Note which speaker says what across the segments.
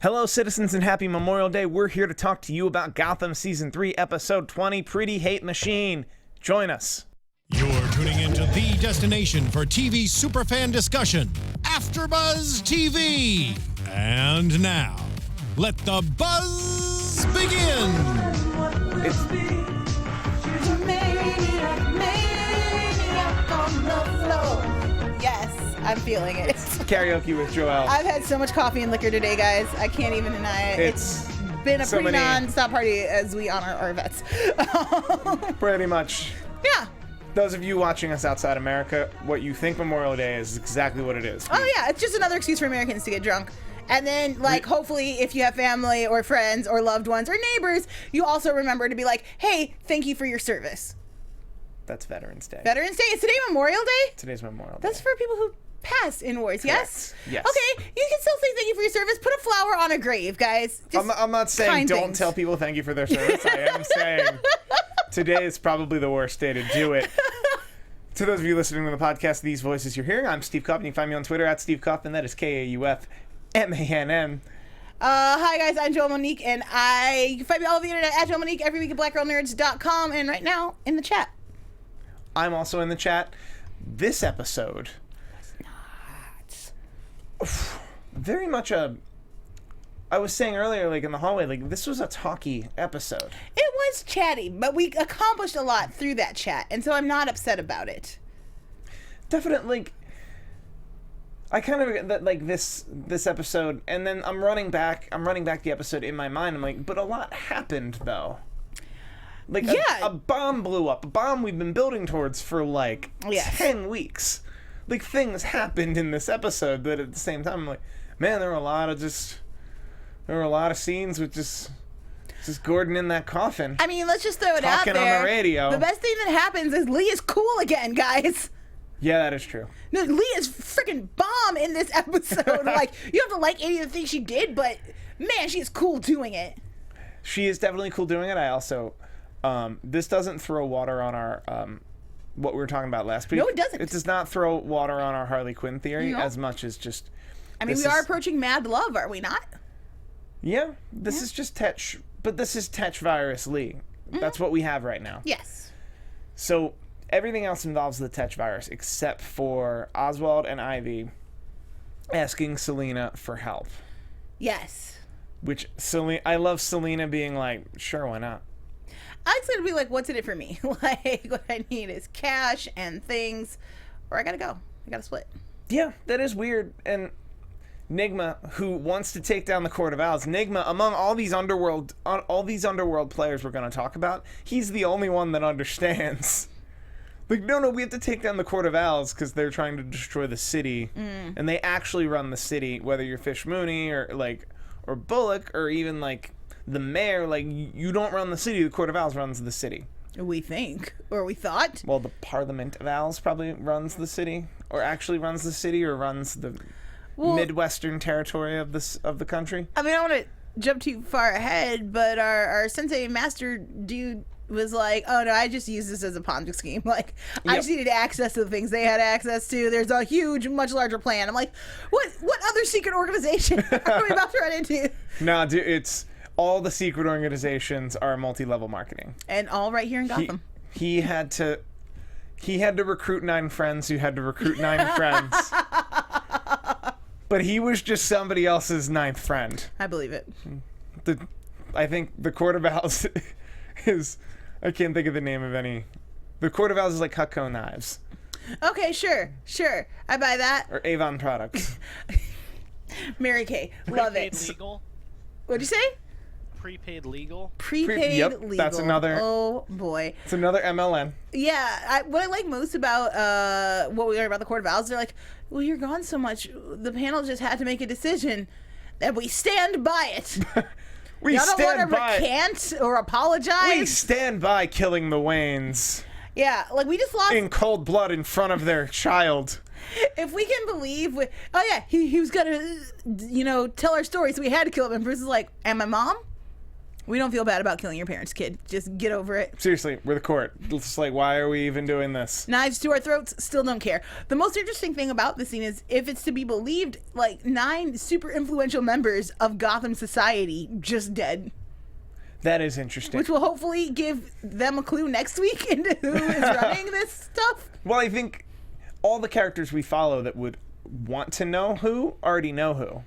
Speaker 1: Hello, citizens, and happy Memorial Day. We're here to talk to you about Gotham Season 3, Episode 20, Pretty Hate Machine. Join us.
Speaker 2: You're tuning into the destination for TV superfan discussion, AFTERBUZZ TV. And now, let the buzz begin.
Speaker 3: Yes, I'm feeling it.
Speaker 1: Karaoke with Joelle.
Speaker 3: I've had so much coffee and liquor today, guys. I can't even deny it. It's been a
Speaker 1: so
Speaker 3: pretty non-stop party as we honor our vets.
Speaker 1: Pretty much.
Speaker 3: Yeah.
Speaker 1: Those of you watching us outside America, what you think Memorial Day is exactly what it is.
Speaker 3: Oh, yeah. It's just another excuse for Americans to get drunk. And then, like, hopefully, if you have family or friends or loved ones or neighbors, you also remember to be like, hey, thank you for your service.
Speaker 1: That's Veterans Day.
Speaker 3: Veterans Day? Is today Memorial Day?
Speaker 1: Today's Memorial Day.
Speaker 3: That's for people who passed in wars, yes?
Speaker 1: Yes.
Speaker 3: Okay, you can still say thank you for your service. Put a flower on a grave, guys.
Speaker 1: I'm not saying don't
Speaker 3: things.
Speaker 1: tell people thank you for their service. I am saying today is probably the worst day to do it. To those of you listening to the podcast, these voices you're hearing, I'm Steve Kaufmann. You can find me on Twitter at Steve Kaufmann. That is Kaufmann.
Speaker 3: Hi guys, I'm Joelle Monique, and you can find me all over the internet at Joelle Monique, every week at blackgirlnerds.com, and right now in the chat.
Speaker 1: I'm also in the chat. This episode very much I was saying earlier, like in the hallway, like this was a talky episode.
Speaker 3: It was chatty, but we accomplished a lot through that chat, and so I'm not upset about it.
Speaker 1: Definitely. I kind of like this episode, and then I'm running back the episode in my mind. I'm like, but a lot happened though. Like a bomb blew up, a bomb we've been building towards for like 10 weeks. Like things happened in this episode, but at the same time, I'm like, man, there were a lot of scenes with just Gordon in that coffin.
Speaker 3: I mean, let's just throw it out there.
Speaker 1: Talking on the radio.
Speaker 3: The best thing that happens is Lee is cool again, guys.
Speaker 1: Yeah, that is true.
Speaker 3: No, Lee is freaking bomb in this episode. Like, you have to like any of the things she did, but man, she is cool doing it.
Speaker 1: She is definitely cool doing it. I also, this doesn't throw water on our, what we were talking about last week.
Speaker 3: No, it doesn't.
Speaker 1: It does not throw water on our Harley Quinn theory as much as just.
Speaker 3: I mean, we are approaching Mad Love, are we not?
Speaker 1: Yeah, this is just Tetch, but this is Tetch virus Lee. That's what we have right now.
Speaker 3: Yes.
Speaker 1: So everything else involves the Tetch virus except for Oswald and Ivy asking Selena for help.
Speaker 3: Yes.
Speaker 1: Which I love Selena being like, sure, why not?
Speaker 3: I was gonna be like, what's in it for me? Like, what I need is cash and things, or I gotta go. I gotta split.
Speaker 1: Yeah, that is weird. And Nigma, who wants to take down the Court of Owls, Nigma, among all these underworld players we're going to talk about, he's the only one that understands. Like, no, we have to take down the Court of Owls because they're trying to destroy the city, and they actually run the city. Whether you're Fish Mooney or Bullock or even like the mayor, like you don't run the city. The Court of Owls runs the city.
Speaker 3: We think, or we thought.
Speaker 1: Well, the Parliament of Owls probably runs the city, or actually runs the city, or runs the Midwestern territory of the country.
Speaker 3: I mean, I don't want to jump too far ahead, but our sensei master dude was like, oh no, I just use this as a Ponzi scheme. Like, I just needed access to the things they had access to. There's a huge, much larger plan. I'm like, what other secret organization are we about to run into?
Speaker 1: No, dude, it's all the secret organizations are multi-level marketing.
Speaker 3: And all right here in Gotham.
Speaker 1: He had to recruit 9 friends who had to recruit 9 friends. But he was just somebody else's 9th friend.
Speaker 3: I believe it.
Speaker 1: I think the Court of Owls is... I can't think of the name of any... The Court of Owls is like Cutco knives.
Speaker 3: Okay, sure. I buy that.
Speaker 1: Or Avon products.
Speaker 3: Mary Kay. Love it.
Speaker 4: Prepaid legal.
Speaker 3: What'd you say?
Speaker 4: Prepaid legal.
Speaker 3: Prepaid legal.
Speaker 1: That's another...
Speaker 3: Oh, boy.
Speaker 1: It's another MLM.
Speaker 3: Yeah. What I like most about what we learned about the Court of Owls, they're like, well, you're gone so much. The panel just had to make a decision, and we stand by it.
Speaker 1: We
Speaker 3: Y'all
Speaker 1: stand
Speaker 3: don't want to recant or apologize.
Speaker 1: We stand by killing the Waynes.
Speaker 3: Yeah, like we just lost...
Speaker 1: In cold blood in front of their child.
Speaker 3: If we can believe... Oh, yeah, he was going to, tell our story, so we had to kill him. And Bruce is like, and my mom? We don't feel bad about killing your parents, kid. Just get over it.
Speaker 1: Seriously, we're the court. It's just like, why are we even doing this?
Speaker 3: Knives to our throats, still don't care. The most interesting thing about this scene is, if it's to be believed, like 9 super influential members of Gotham society just dead.
Speaker 1: That is interesting.
Speaker 3: Which will hopefully give them a clue next week into who is running this stuff.
Speaker 1: Well, I think all the characters we follow that would want to know who already know who.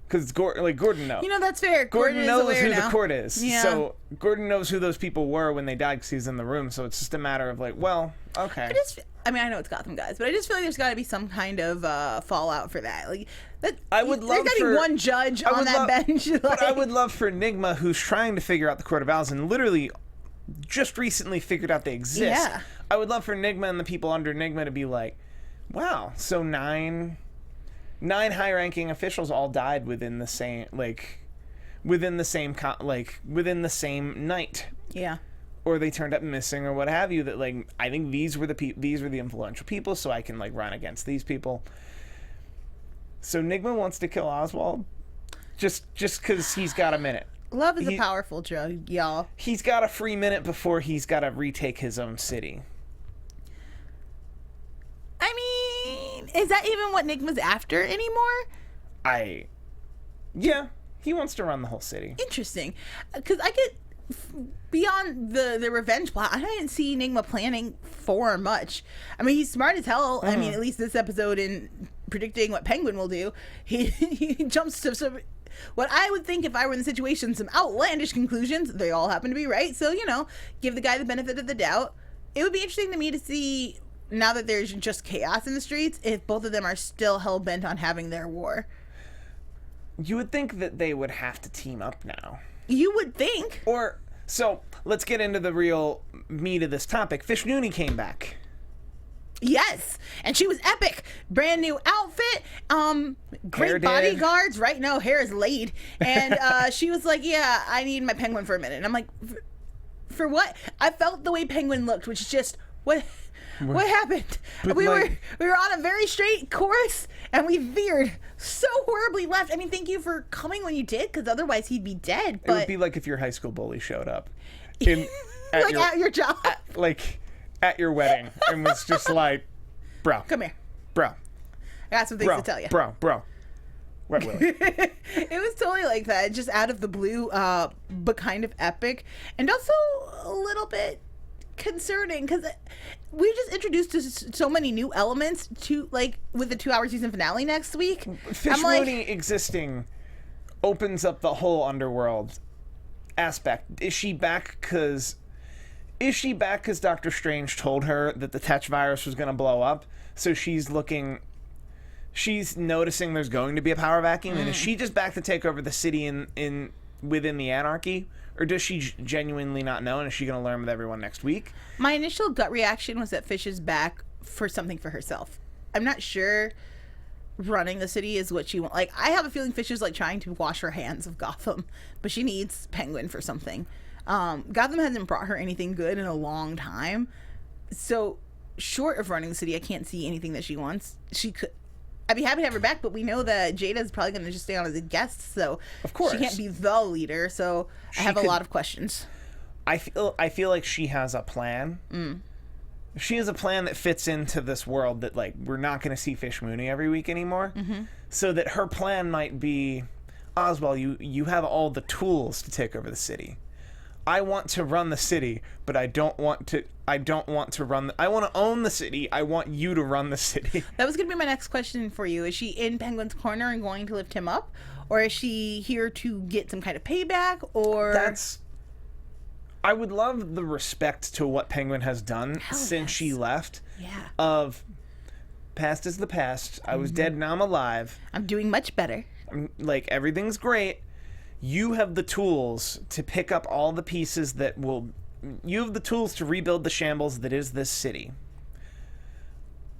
Speaker 1: Because Gordon knows.
Speaker 3: You know, that's fair.
Speaker 1: Gordon knows who the court is.
Speaker 3: Yeah.
Speaker 1: So Gordon knows who those people were when they died because he's in the room. So it's just a matter of like, well, okay.
Speaker 3: I mean, I know it's Gotham guys, but I just feel like there's got to be some kind of fallout for that. Like,
Speaker 1: I would love
Speaker 3: there's got to be one judge on that bench.
Speaker 1: But I would love for Nigma, who's trying to figure out the Court of Owls and literally just recently figured out they exist.
Speaker 3: Yeah.
Speaker 1: I would love for Nigma and the people under Nigma to be like, wow, so 9 high-ranking officials all died within the same night.
Speaker 3: Yeah.
Speaker 1: Or they turned up missing or what have you. That like, I think these were the influential people, so I can like run against these people. So Nigma wants to kill Oswald, just because he's got a minute.
Speaker 3: Love is a powerful drug, y'all.
Speaker 1: He's got a free minute before he's got to retake his own city.
Speaker 3: I mean, is that even what Nigma's after anymore?
Speaker 1: Yeah, he wants to run the whole city.
Speaker 3: Interesting, because I get beyond the revenge plot. I didn't see Nigma planning for much. I mean, he's smart as hell. I mean, at least this episode in predicting what Penguin will do, he jumps to some, what I would think if I were in the situation, some outlandish conclusions. They all happen to be right, so give the guy the benefit of the doubt. It would be interesting to me to see, now that there's just chaos in the streets, if both of them are still hell-bent on having their war.
Speaker 1: You would think that they would have to team up now.
Speaker 3: You would think.
Speaker 1: So, let's get into the real meat of this topic. Fish Mooney came back.
Speaker 3: Yes, and she was epic. Brand new outfit, great bodyguards. Right now, hair is laid, and she was like, "Yeah, I need my Penguin for a minute." And I'm like, "For what?" I felt the way Penguin looked, which is just what happened. We were on a very straight course, and we veered so horribly left. I mean, thank you for coming when you did, because otherwise he'd be dead. But
Speaker 1: it would be like if your high school bully showed up,
Speaker 3: at your job,
Speaker 1: at your wedding, and was just like, "Bro,
Speaker 3: come here,
Speaker 1: bro.
Speaker 3: I got some things to tell you,
Speaker 1: bro." Wet Willie.
Speaker 3: It was totally like that, just out of the blue, but kind of epic, and also a little bit concerning, because we just introduced to so many new elements to, like, with the 2-hour season finale next week.
Speaker 1: Fish Mooney existing opens up the whole underworld aspect. Is she back because Dr. Strange told her that the Tetch virus was going to blow up? So she's noticing there's going to be a power vacuum, and is she just back to take over the city within the anarchy? Or does she genuinely not know, and is she going to learn with everyone next week?
Speaker 3: My initial gut reaction was that Fish is back for something for herself. I'm not sure running the city is what she wants. Like, I have a feeling Fish is, like, trying to wash her hands of Gotham, but she needs Penguin for something. Gotham hasn't brought her anything good in a long time. So, short of running the city, I can't see anything that she wants. I'd be happy to have her back, but we know that Jada's probably going to just stay on as a guest, so
Speaker 1: of course
Speaker 3: she can't be the leader. So I have a lot of questions.
Speaker 1: I feel like she has a plan. She has a plan that fits into this world that, like, we're not going to see Fish Mooney every week anymore. So that her plan might be, Oswald, you have all the tools to take over the city. I want to run the city, but I don't want to run. I want to own the city. I want you to run the city.
Speaker 3: That was going to be my next question for you. Is she in Penguin's corner and going to lift him up? Or is she here to get some kind of payback? Or
Speaker 1: I would love the respect to what Penguin has done since she left.
Speaker 3: Yeah.
Speaker 1: Of past is the past. I was dead, now I'm alive.
Speaker 3: I'm doing much better.
Speaker 1: Like, everything's great. You have the tools to pick up all the pieces that will... You have the tools to rebuild the shambles that is this city.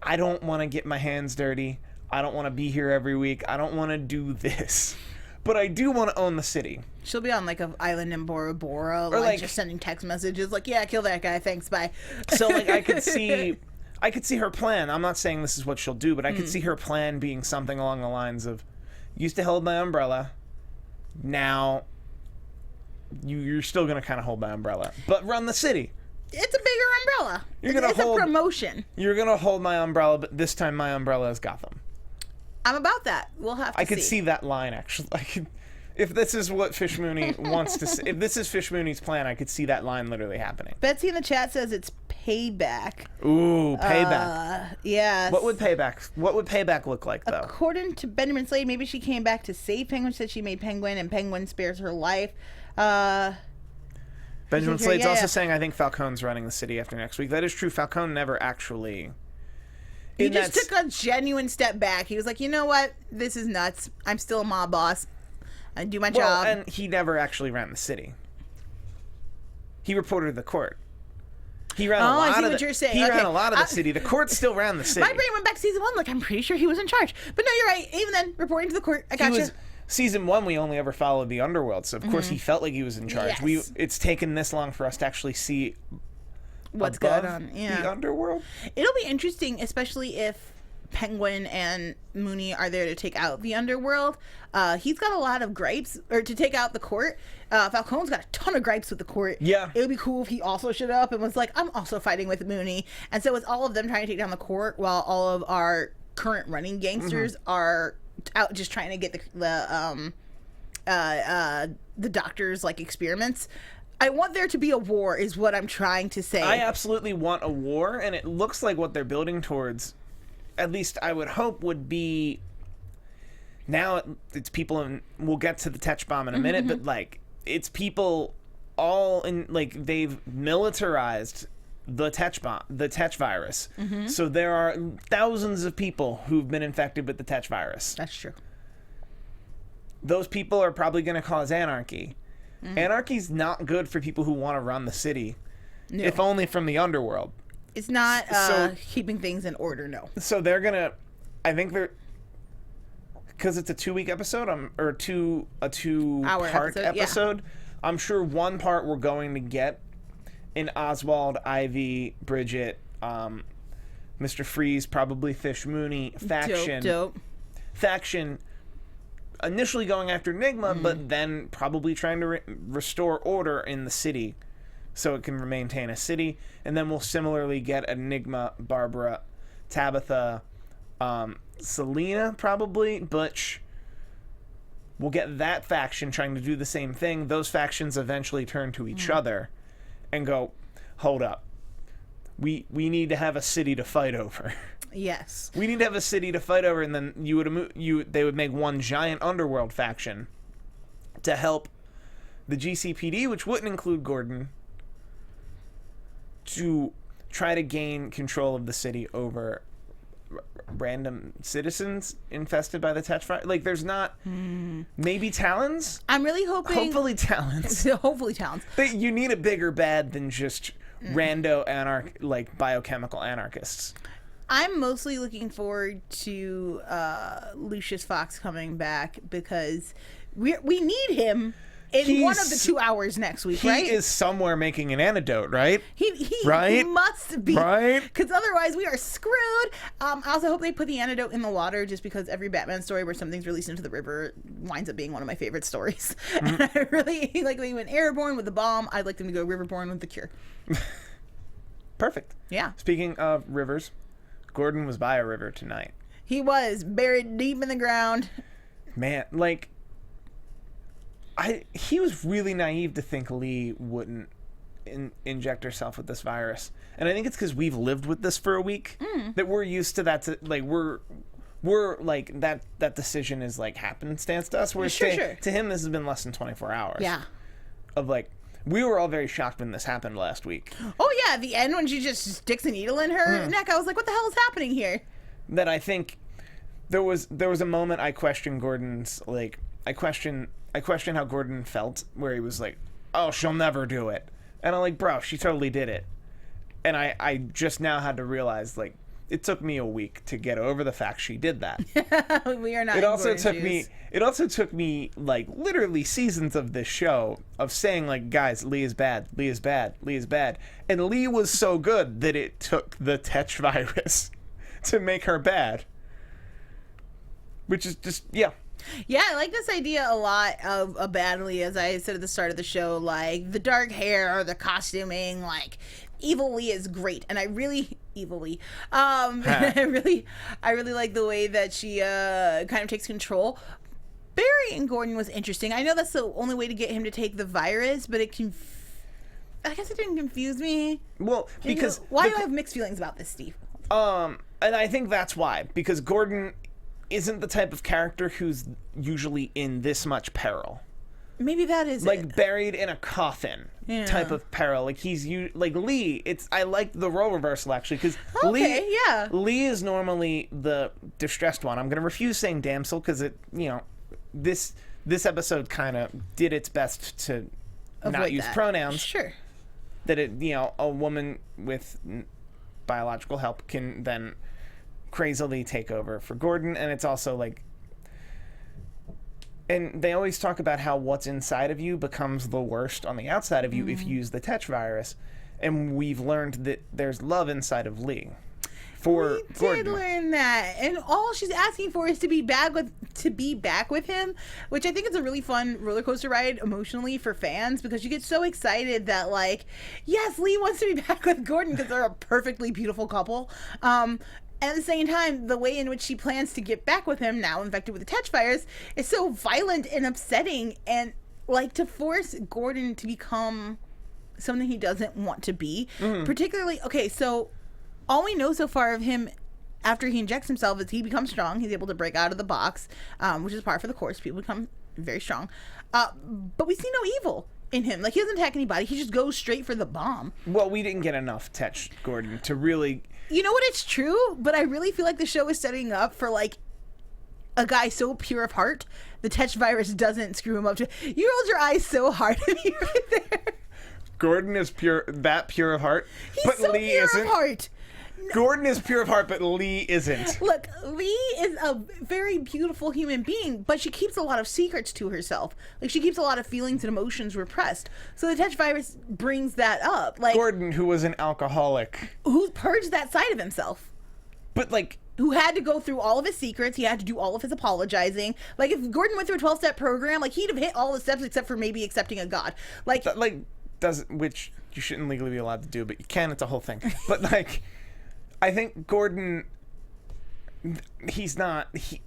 Speaker 1: I don't want to get my hands dirty. I don't want to be here every week. I don't want to do this. But I do want to own the city.
Speaker 3: She'll be on, like, an island in Bora Bora, like, just sending text messages like, yeah, kill that guy, thanks, bye.
Speaker 1: So, like, I could see her plan. I'm not saying this is what she'll do, but I could see her plan being something along the lines of, used to hold my umbrella, now you're still gonna kind of hold my umbrella, but run the city.
Speaker 3: It's a bigger umbrella. It's a promotion.
Speaker 1: You're gonna hold my umbrella, but this time my umbrella is Gotham.
Speaker 3: I'm about that. We'll have to see.
Speaker 1: I could see that line, actually. If this is what Fish Mooney wants to say, if this is Fish Mooney's plan, I could see that line literally happening.
Speaker 3: Betsy in the chat says it's payback.
Speaker 1: Ooh, payback.
Speaker 3: Yes.
Speaker 1: What would payback look like, though?
Speaker 3: According to Benjamin Slade, maybe she came back to save Penguin, said she made Penguin, and Penguin spares her life.
Speaker 1: Benjamin Slade's also saying, I think Falcone's running the city after next week. That is true. Falcone never actually...
Speaker 3: He just took a genuine step back. He was like, you know what? This is nuts. I'm still a mob boss. I do my job.
Speaker 1: And he never actually ran the city. He reported to the court. He ran a lot
Speaker 3: I see
Speaker 1: of
Speaker 3: what you're saying.
Speaker 1: He
Speaker 3: Okay.
Speaker 1: ran a lot of the city. The court still ran the city.
Speaker 3: My brain went back to season 1. Like, I'm pretty sure he was in charge. But no, you're right. Even then, reporting to the court. I gotcha.
Speaker 1: Season 1, we only ever followed the underworld, so of course he felt like he was in charge.
Speaker 3: Yes.
Speaker 1: It's taken this long for us to actually see
Speaker 3: what's
Speaker 1: above
Speaker 3: going on. Yeah.
Speaker 1: the underworld.
Speaker 3: It'll be interesting, especially if Penguin and Mooney are there to take out the underworld. He's got a lot of gripes, or to take out the court. Falcone's got a ton of gripes with the court.
Speaker 1: Yeah.
Speaker 3: It would be cool if he also showed up and was like, I'm also fighting with Mooney. And so it's all of them trying to take down the court while all of our current running gangsters are out just trying to get the doctor's like experiments. I want there to be a war is what I'm trying to say.
Speaker 1: I absolutely want a war, and it looks like what they're building towards, at least I would hope, would be now it's people, and we'll get to the Tetch bomb in a minute, but like it's people all in, like, they've militarized the Tetch bomb, the Tetch virus. So there are thousands of people who've been infected with the Tetch virus.
Speaker 3: That's true.
Speaker 1: Those people are probably going to cause anarchy. Anarchy's not good for people who want to run the city, if only from the underworld.
Speaker 3: It's not keeping things in order, no.
Speaker 1: So they're gonna, I think they're, because it's a 2-week episode, or a 2-part episode. Yeah. I'm sure one part we're going to get in Oswald, Ivy, Bridget, Mr. Freeze, probably Fish Mooney faction.
Speaker 3: Dope.
Speaker 1: Faction initially going after Nigma, but then probably trying to restore order in the city so it can maintain a city. And then we'll similarly get Enigma, Barbara, Tabitha, Selena, probably, Butch. We'll get that faction trying to do the same thing. Those factions eventually turn to each other and go, hold up. We need to have a city to fight over.
Speaker 3: Yes.
Speaker 1: We need to have a city to fight over, and then they would make one giant underworld faction to help the GCPD, which wouldn't include Gordon, to try to gain control of the city over random citizens infested by the Tetch virus. Like, there's not maybe Talons.
Speaker 3: I'm really hoping.
Speaker 1: Hopefully Talons.
Speaker 3: Hopefully Talons.
Speaker 1: You need a bigger bad than just rando biochemical anarchists.
Speaker 3: I'm mostly looking forward to Lucius Fox coming back because we need him in one of the 2 hours next week, right?
Speaker 1: He is somewhere making an antidote, right?
Speaker 3: He must be.
Speaker 1: Right?
Speaker 3: Because otherwise we are screwed. I also hope they put the antidote in the water, just because every Batman story where something's released into the river winds up being one of my favorite stories. And I really like they went airborne with the bomb. I'd like them to go riverborne with the cure.
Speaker 1: Perfect.
Speaker 3: Yeah.
Speaker 1: Speaking of rivers, Gordon was by a river tonight.
Speaker 3: He was buried deep in the ground.
Speaker 1: Man, like, he was really naive to think Lee wouldn't inject herself with this virus, and I think it's because we've lived with this for a week that we're used to that. We're like that decision is like happenstance to us. Whereas to him, this has been less than 24 hours.
Speaker 3: Yeah.
Speaker 1: Of like. We were all very shocked when this happened last week.
Speaker 3: Oh, yeah. At the end, when she just sticks a needle in her neck, I was like, what the hell is happening here?
Speaker 1: That I think there was a moment I questioned Gordon's, like, I questioned how Gordon felt, where he was like, oh, she'll never do it. And I'm like, bro, she totally did it. And I just now had to realize, like, it took me a week to get over the fact she did that.
Speaker 3: We are not.
Speaker 1: It also took me like literally seasons of this show of saying like, guys, Lee is bad, Lee is bad, Lee is bad, and Lee was so good that it took the Tetch virus to make her bad. Which is just
Speaker 3: Yeah, I like this idea a lot of Badly, as I said at the start of the show, like the dark hair, the costuming, like Evil Lee is great, and I really I really like the way that she kind of takes control. Barry and Gordon was interesting. I know that's the only way to get him to take the virus, but I guess it didn't confuse me.
Speaker 1: Well, because
Speaker 3: why do I have mixed feelings about this, Steve?
Speaker 1: And I think that's why, because Gordon isn't the type of character who's usually in this much peril.
Speaker 3: Maybe that is
Speaker 1: like
Speaker 3: it.
Speaker 1: Buried in a coffin type of peril. Like like Lee. I like the role reversal actually because Lee is normally the distressed one. I'm gonna refuse saying damsel because this episode kind of did its best to not use pronouns.
Speaker 3: Sure.
Speaker 1: That a woman with biological help can then crazily take over for Gordon, and it's also like, and they always talk about how what's inside of you becomes the worst on the outside of you if you use the Tetch virus, and we've learned that there's love inside of Lee for Gordon.
Speaker 3: We did learn that, and all she's asking for is to be back with him, which I think is a really fun roller coaster ride emotionally for fans, because you get so excited that like, yes, Lee wants to be back with Gordon because they're a perfectly beautiful couple. And at the same time, the way in which she plans to get back with him, now infected with the Tetch virus, is so violent and upsetting, and like to force Gordon to become something he doesn't want to be. Particularly, okay, so all we know so far of him after he injects himself is he becomes strong. He's able to break out of the box, which is par for the course. People become very strong. But we see no evil in him. Like, he doesn't attack anybody. He just goes straight for the bomb.
Speaker 1: Well, we didn't get enough Tetch Gordon to really...
Speaker 3: You know what? It's true, but I really feel like the show is setting up for, like, a guy so pure of heart, the Tetch virus doesn't screw him up. You rolled your eyes so hard at me right there.
Speaker 1: Gordon is pure of heart,
Speaker 3: but so Lee isn't. Of heart.
Speaker 1: Gordon is pure of heart, but Lee isn't.
Speaker 3: Look, Lee is a very beautiful human being, but she keeps a lot of secrets to herself. Like, she keeps a lot of feelings and emotions repressed. So the Tetch virus brings that up. Like,
Speaker 1: Gordon, who was an alcoholic.
Speaker 3: Who purged that side of himself.
Speaker 1: But, like...
Speaker 3: Who had to go through all of his secrets. He had to do all of his apologizing. Like, if Gordon went through a 12-step program, like, he'd have hit all the steps except for maybe accepting a god. Like... which you shouldn't legally be allowed to do, but you can. It's a whole thing. But, like... I think Gordon,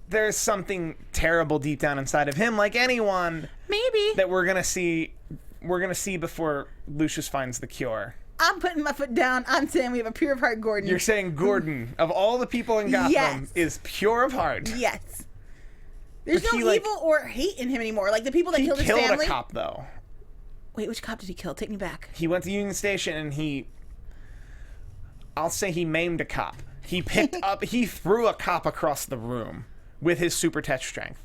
Speaker 3: there's something terrible deep down inside of him, like anyone. Maybe.
Speaker 1: That we're going to see before Lucius finds the cure.
Speaker 3: I'm putting my foot down. I'm saying we have a pure of heart Gordon.
Speaker 1: You're saying Gordon, of all the people in Gotham, is pure of heart.
Speaker 3: Yes. There's no evil or hate in him anymore. Like, the people that killed his family.
Speaker 1: He killed a cop, though.
Speaker 3: Wait, which cop did he kill? Take me back.
Speaker 1: He went to Union Station and I'll say he maimed a cop. He threw a cop across the room with his super Tetch strength.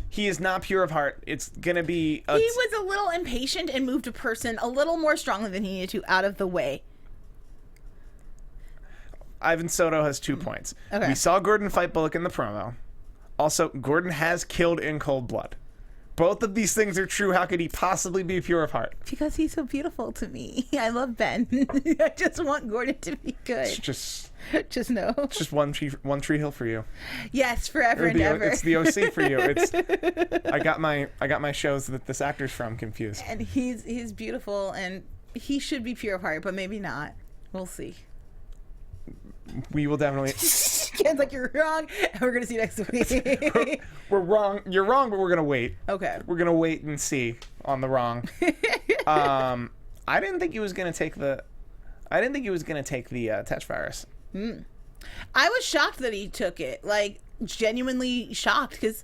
Speaker 1: He is not pure of heart. It's going to be...
Speaker 3: He was a little impatient and moved a person a little more strongly than he needed to out of the way.
Speaker 1: Ivan Soto has 2 points.
Speaker 3: Okay.
Speaker 1: We saw Gordon fight Bullock in the promo. Also, Gordon has killed in cold blood. Both of these things are true. How could he possibly be pure of heart?
Speaker 3: Because he's so beautiful to me. I love Ben. I just want Gordon to be good.
Speaker 1: It's just
Speaker 3: no.
Speaker 1: It's just one tree hill for you.
Speaker 3: Yes, forever and ever.
Speaker 1: It's the OC for you. I got my shows that this actor's from confused.
Speaker 3: And he's beautiful, and he should be pure of heart, but maybe not. We'll see.
Speaker 1: We will definitely.
Speaker 3: Ken's like, you're wrong, and we're gonna see next week.
Speaker 1: We're wrong. You're wrong, but we're gonna wait.
Speaker 3: Okay.
Speaker 1: We're gonna wait and see on the wrong. I didn't think he was gonna take the Tetch virus.
Speaker 3: I was shocked that he took it. Like, genuinely shocked, because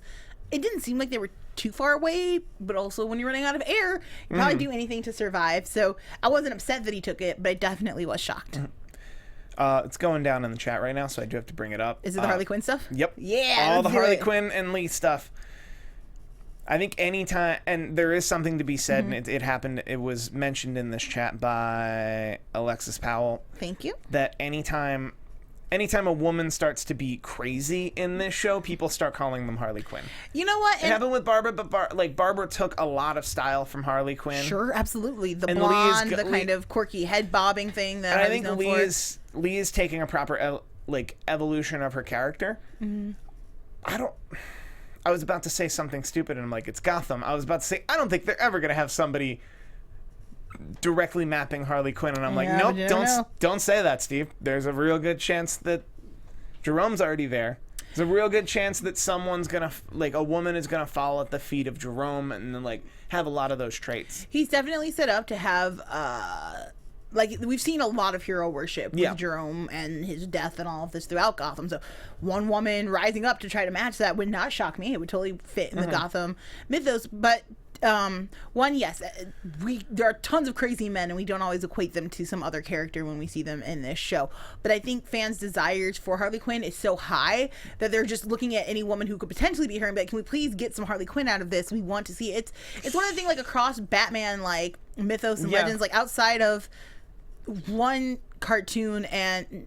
Speaker 3: it didn't seem like they were too far away, but also when you're running out of air, you probably do anything to survive. So I wasn't upset that he took it, but I definitely was shocked.
Speaker 1: It's going down in the chat right now, so I do have to bring it up.
Speaker 3: Is it the Harley Quinn stuff?
Speaker 1: Yep.
Speaker 3: Yeah.
Speaker 1: All the Harley Quinn and Lee stuff. I think anytime, and there is something to be said, and it happened, it was mentioned in this chat by Alexis Powell.
Speaker 3: Thank you.
Speaker 1: That anytime a woman starts to be crazy in this show, people start calling them Harley Quinn.
Speaker 3: You know what?
Speaker 1: It happened with Barbara, but Barbara took a lot of style from Harley Quinn.
Speaker 3: Sure, absolutely. The blonde, the kind of quorky head bobbing thing that I think
Speaker 1: Lee is taking a proper evolution of her character. I I was about to say something stupid, and I'm like, it's Gotham. I was about to say, I don't think they're ever going to have somebody directly mapping Harley Quinn, and I'm like, nope, don't say that, Steve. There's a real good chance that Jerome's already there. There's a real good chance that someone's gonna, like, a woman is gonna fall at the feet of Jerome and then, like, have a lot of those traits.
Speaker 3: He's definitely set up to have, like, we've seen a lot of hero worship with Jerome and his death and all of this throughout Gotham. So one woman rising up to try to match that would not shock me. It would totally fit in the Gotham mythos. But yes, there are tons of crazy men, and we don't always equate them to some other character when we see them in this show. But I think fans' desires for Harley Quinn is so high that they're just looking at any woman who could potentially be her and be like, can we please get some Harley Quinn out of this? We want to see it. It's one of the things, like, across Batman, like, mythos and legends, like, outside of one cartoon and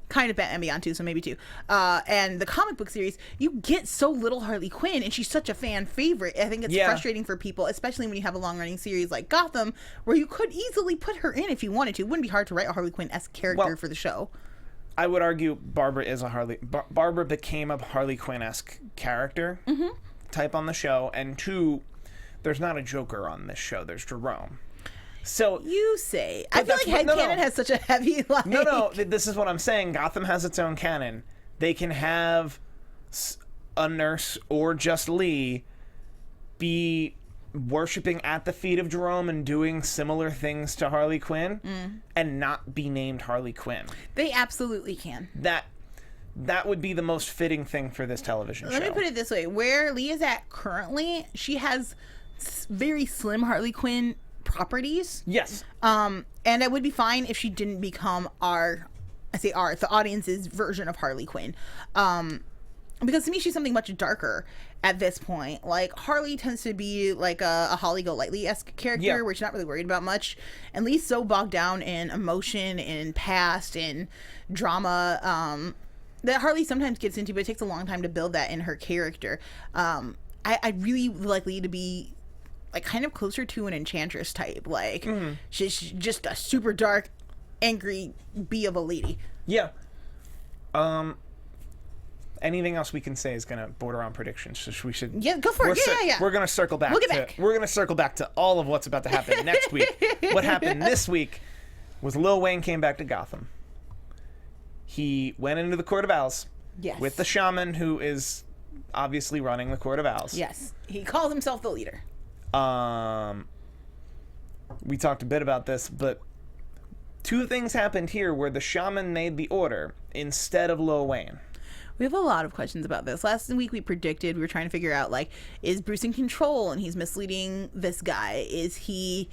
Speaker 3: kind of Batman Beyond too, so maybe two, and the comic book series, you get so little Harley Quinn, and she's such a fan favorite. I think it's frustrating for people, especially when you have a long running series like Gotham, where you could easily put her in if you wanted to. It wouldn't be hard to write a Harley Quinn-esque character for the show.
Speaker 1: I would argue Barbara is a Barbara became a Harley Quinn-esque character type on the show, and two, there's not a Joker on this show. There's Jerome. So
Speaker 3: you say, I feel like headcanon has such a heavy, like...
Speaker 1: No, this is what I'm saying. Gotham has its own canon. They can have a nurse or just Lee be worshiping at the feet of Jerome and doing similar things to Harley Quinn and not be named Harley Quinn.
Speaker 3: They absolutely can.
Speaker 1: That would be the most fitting thing for this television show.
Speaker 3: Let me put it this way. Where Lee is at currently, she has very slim Harley Quinn properties.
Speaker 1: Yes.
Speaker 3: And it would be fine if she didn't become the audience's version of Harley Quinn. Because to me, she's something much darker at this point. Like, Harley tends to be like a Holly Golightly-esque character where she's not really worried about much. And Lee's so bogged down in emotion and past and drama that Harley sometimes gets into, but it takes a long time to build that in her character. I really would like Lee to be, like, kind of closer to an Enchantress type. Like, she's just a super dark, angry bee of a lady.
Speaker 1: Yeah. Anything else we can say is going to border on predictions. So we should...
Speaker 3: Yeah, go for it. Yeah.
Speaker 1: We're going to circle back. We're going to circle back to all of what's about to happen next week. What happened this week was Lil Wayne came back to Gotham. He went into the Court of Owls.
Speaker 3: Yes.
Speaker 1: With the Shaman, who is obviously running the Court of Owls.
Speaker 3: Yes. He calls himself the leader.
Speaker 1: We talked a bit about this, but two things happened here where the Shaman made the order instead of Lil Wayne.
Speaker 3: We have a lot of questions about this. Last week we were trying to figure out, like, is Bruce in control and he's misleading this guy? Is he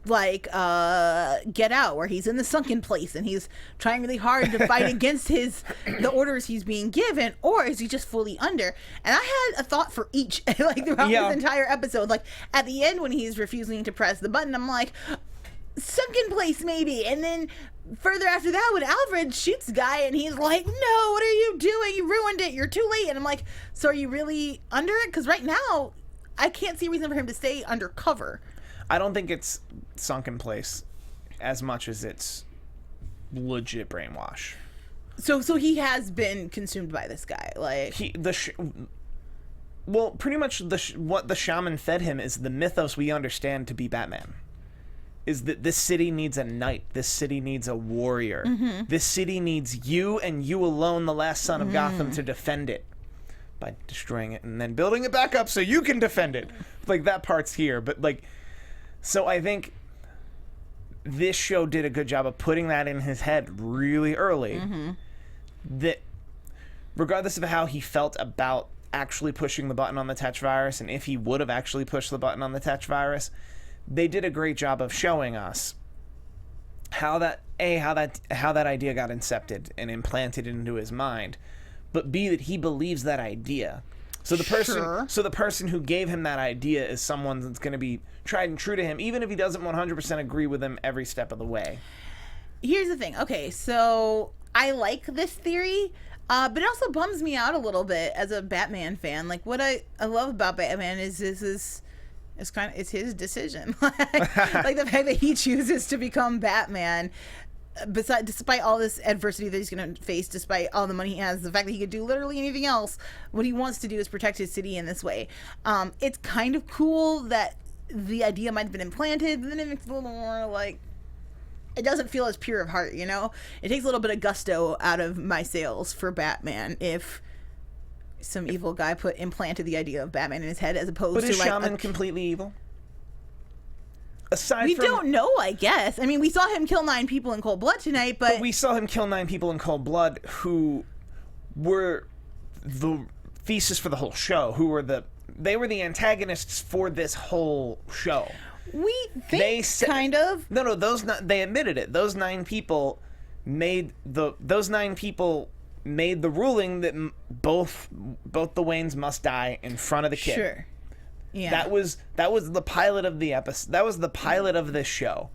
Speaker 3: like Get Out, where he's in the sunken place and he's trying really hard to fight against the orders he's being given, or is he just fully under? And I had a thought for each, like, throughout this entire episode. Like, at the end when he's refusing to press the button, I'm like, sunken place maybe. And then further after that, when Alfred shoots the guy and he's like, no, what are you doing? You ruined it. You're too late. And I'm like, so are you really under it? Because right now I can't see a reason for him to stay undercover.
Speaker 1: I don't think it's sunken place as much as it's legit brainwash.
Speaker 3: So he has been consumed by this guy. Like,
Speaker 1: pretty much what the Shaman fed him is the mythos we understand to be Batman. Is that this city needs a knight. This city needs a warrior. This city needs you and you alone, the last son of Gotham, to defend it by destroying it and then building it back up so you can defend it. Like, that part's here, but, like, so I think this show did a good job of putting that in his head really early. That regardless of how he felt about actually pushing the button on the Tetch virus, and if he would have actually pushed the button on the Tetch virus, they did a great job of showing us how that idea got incepted and implanted into his mind, but B, that he believes that idea. So the person who gave him that idea is someone that's going to be tried and true to him, even if he doesn't 100% agree with him every step of the way.
Speaker 3: Here's the thing. Okay, so I like this theory, but it also bums me out a little bit as a Batman fan. Like, what I love about Batman is it's his decision. Like the fact that he chooses to become Batman. despite all this adversity that he's going to face, despite all the money he has, the fact that he could do literally anything else, what he wants to do is protect his city in this way. It's kind of cool that the idea might have been implanted, but then it makes it a little more like, it doesn't feel as pure of heart, you know? It takes a little bit of gusto out of my sales for Batman if some evil guy implanted the idea of Batman in his head as opposed to
Speaker 1: is
Speaker 3: like
Speaker 1: Shaman completely evil?
Speaker 3: We don't know, I guess. I mean, we saw him kill 9 people in cold blood tonight, but
Speaker 1: we saw him kill 9 people in cold blood who were the thesis for the whole show, they were the antagonists for this whole show.
Speaker 3: We think kind of.
Speaker 1: No, they admitted it. Those 9 people made the ruling that both the Waynes must die in front of the kid.
Speaker 3: Sure. Yeah.
Speaker 1: That was the pilot of the episode. That was the pilot of this show,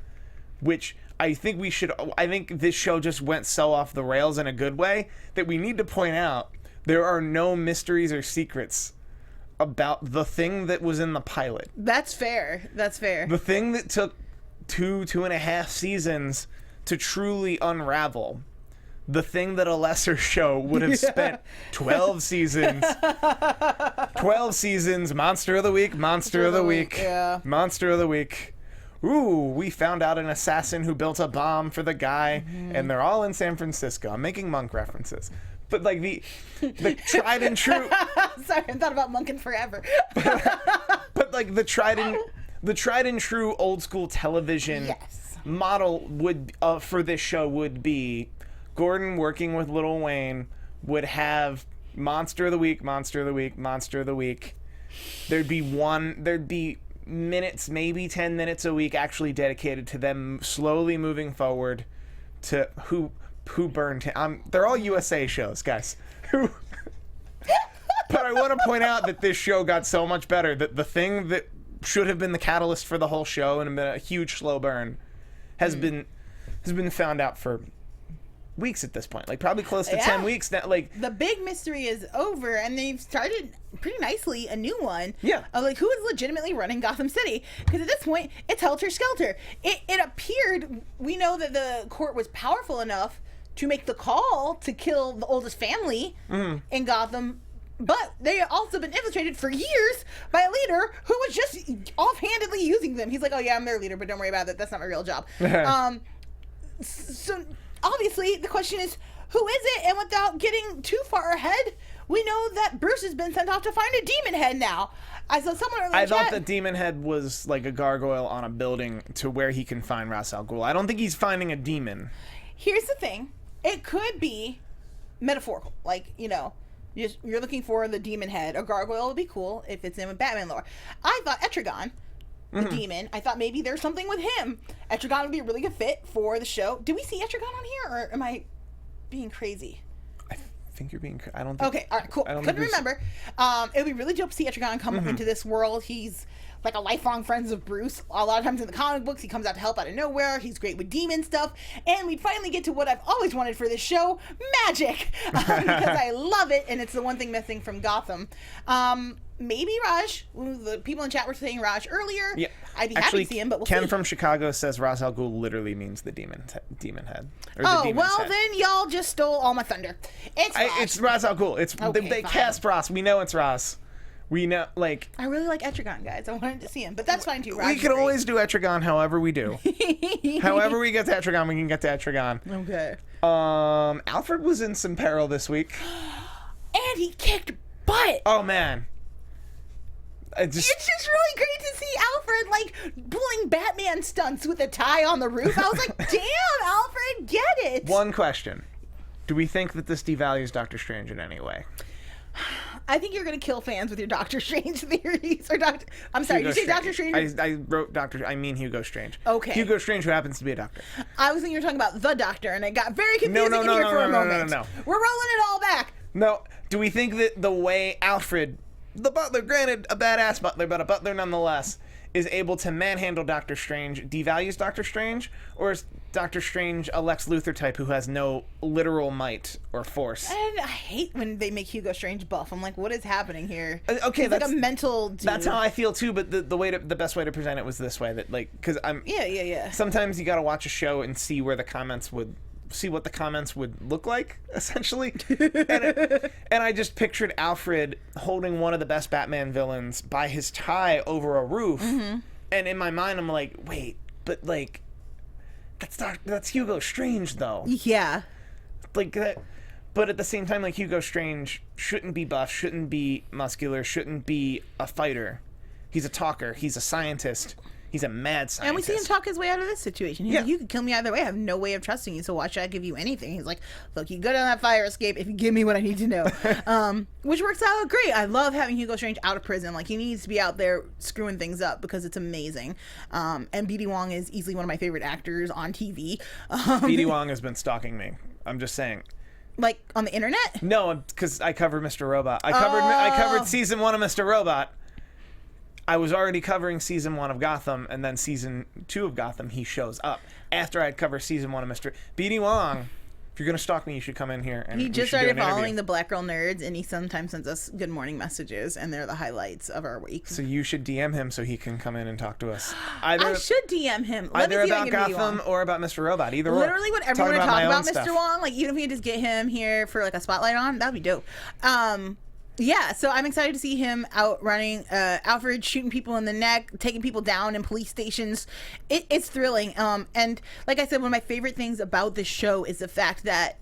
Speaker 1: which I think this show just went so off the rails in a good way that we need to point out there are no mysteries or secrets about the thing that was in the pilot.
Speaker 3: That's fair.
Speaker 1: The thing that took 2.5 seasons to truly unravel. The thing that a lesser show would have spent 12 seasons. 12 seasons, Monster of the Week, Monster of the Week,
Speaker 3: yeah.
Speaker 1: Monster of the Week. Ooh, we found out an assassin who built a bomb for the guy, and they're all in San Francisco. I'm making Monk references. But like the tried and true...
Speaker 3: Sorry, I thought about Monkin' forever.
Speaker 1: but like the tried and true old school television model for this show would be... Gordon working with Lil Wayne would have Monster of the Week, Monster of the Week, Monster of the Week. There'd be minutes, maybe 10 minutes a week actually dedicated to them slowly moving forward to who burned him. They're all USA shows, guys. But I want to point out that this show got so much better that the thing that should have been the catalyst for the whole show and been a huge slow burn has been found out for weeks at this point, like probably close to 10 weeks now. Like
Speaker 3: the big mystery is over, and they've started pretty nicely a new one.
Speaker 1: Yeah,
Speaker 3: of like who is legitimately running Gotham City, because at this point it's helter skelter. It appeared, we know that the court was powerful enough to make the call to kill the oldest family in Gotham, but they had also been infiltrated for years by a leader who was just offhandedly using them. He's like, oh yeah, I'm their leader, but don't worry about it, that's not my real job. So obviously, the question is, who is it? And without getting too far ahead, we know that Bruce has been sent off to find a demon head now. I saw someone in the chat.
Speaker 1: Thought the demon head was like a gargoyle on a building to where he can find Ra's al Ghul. I don't think he's finding a demon.
Speaker 3: Here's the thing. It could be metaphorical. Like, you know, you're looking for the demon head. A gargoyle would be cool if it's in Batman lore. I thought Etrigan, the demon, I thought maybe there's something with him. Etrigan would be a really good fit for the show. Did we see Etrigan on here, or am I being crazy?
Speaker 1: I think you're being... I don't think...
Speaker 3: Okay, all right, cool. Couldn't remember. It would be really dope to see Etrigan come into this world. He's like a lifelong friend of Bruce. A lot of times in the comic books, he comes out to help out of nowhere. He's great with demon stuff. And we'd finally get to what I've always wanted for this show, magic. Because I love it, and it's the one thing missing from Gotham. Maybe Raj. The people in chat were saying Raj earlier. Yeah. I'd be happy to see him, but we'll see.
Speaker 1: Ken from Chicago says Ra's al Ghul literally means the demon head.
Speaker 3: Then y'all just stole all my thunder.
Speaker 1: It's Ra's al Ghul. It's
Speaker 3: okay,
Speaker 1: they cast Ra's. We know it's Ra's. We know, like...
Speaker 3: I really like Etrigan, guys. I wanted to see him, but that's fine too. Raj
Speaker 1: we can always do Etrigan however we do. However we get to Etrigan, we can get to Etrigan.
Speaker 3: Okay.
Speaker 1: Alfred was in some peril this week.
Speaker 3: And he kicked butt.
Speaker 1: Oh, man.
Speaker 3: It's just really great to see Alfred, like, pulling Batman stunts with a tie on the roof. I was like, damn, Alfred, get it.
Speaker 1: One question. Do we think that this devalues Doctor Strange in any way?
Speaker 3: I think you're going to kill fans with your Doctor Strange theories. I'm sorry, you say Doctor Strange?
Speaker 1: I wrote I mean Hugo Strange.
Speaker 3: Okay.
Speaker 1: Hugo Strange, who happens to be a doctor.
Speaker 3: I was thinking you were talking about the Doctor, and it got very confusing for a moment.
Speaker 1: No.
Speaker 3: We're rolling it all back.
Speaker 1: No. Do we think that the way Alfred, the butler, granted a badass butler, but a butler nonetheless, is able to manhandle Doctor Strange, devalues Doctor Strange? Or Doctor Strange a Lex Luthor type who has no literal might or force.
Speaker 3: And I hate when they make Hugo Strange buff. I'm like, what is happening here?
Speaker 1: Okay,
Speaker 3: He's
Speaker 1: that's
Speaker 3: like a mental dude.
Speaker 1: That's how I feel too. But the best way to present it was this way, that like, because I'm sometimes you got to watch a show and see what the comments would look like, essentially. and I just pictured Alfred holding one of the best Batman villains by his tie over a roof, and in my mind I'm like, wait, but like, that's Hugo Strange though.
Speaker 3: Yeah.
Speaker 1: Like that. But at the same time, like, Hugo Strange shouldn't be buff, shouldn't be muscular, shouldn't be a fighter. He's a talker. He's a scientist. He's a mad scientist.
Speaker 3: And we see him talk his way out of this situation. He's like, you could kill me either way. I have no way of trusting you, so why should I give you anything? He's like, look, you go down that fire escape if you give me what I need to know. Which works out great. I love having Hugo Strange out of prison. Like, he needs to be out there screwing things up because it's amazing. And BD Wong is easily one of my favorite actors on TV.
Speaker 1: BD Wong has been stalking me. I'm just saying.
Speaker 3: Like, on the internet?
Speaker 1: No, because I covered Mr. Robot. I covered season 1 of Mr. Robot. I was already covering season 1 of Gotham, and then season 2 of Gotham, he shows up after I'd covered season 1 of Mr. BD Wong. If you're gonna stalk me, you should come in here. And
Speaker 3: he just started following the Black Girl Nerds, and he sometimes sends us good morning messages, and they're the highlights of our week.
Speaker 1: So you should DM him so he can come in and talk to us.
Speaker 3: I should DM him.
Speaker 1: Either about Gotham or about Mr. Robot. Either or.
Speaker 3: Literally, whatever you want to talk about Mr. Wong, like, even if we can just get him here for like a spotlight on, that'd be dope. Yeah, so I'm excited to see him out running. Alfred shooting people in the neck, taking people down in police stations. It's thrilling. And like I said, one of my favorite things about this show is the fact that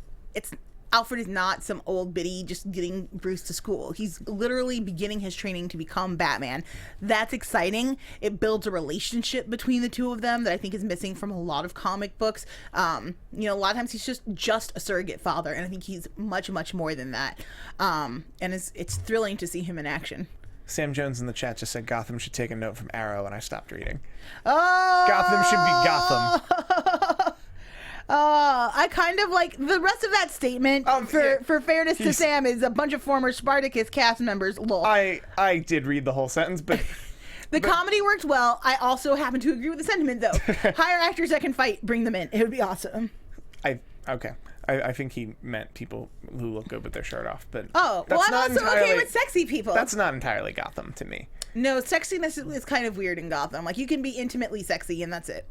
Speaker 3: Alfred is not some old biddy just getting Bruce to school. He's literally beginning his training to become Batman. That's exciting. It builds a relationship between the two of them that I think is missing from a lot of comic books. A lot of times he's just a surrogate father, and I think he's much, much more than that. And it's thrilling to see him in action.
Speaker 1: Sam Jones in the chat just said Gotham should take a note from Arrow, and I stopped reading.
Speaker 3: Oh!
Speaker 1: Gotham should be Gotham.
Speaker 3: I kind of like the rest of that statement. For fairness to Sam, is a bunch of former Spartacus cast members. Lol.
Speaker 1: I did read the whole sentence, but
Speaker 3: the comedy worked well. I also happen to agree with the sentiment, though. Hire actors that can fight, bring them in. It would be awesome.
Speaker 1: I think he meant people who look good with their shirt off, but
Speaker 3: I'm also okay with sexy people.
Speaker 1: That's not entirely Gotham to me.
Speaker 3: No, sexiness is kind of weird in Gotham. Like, you can be intimately sexy, and that's it.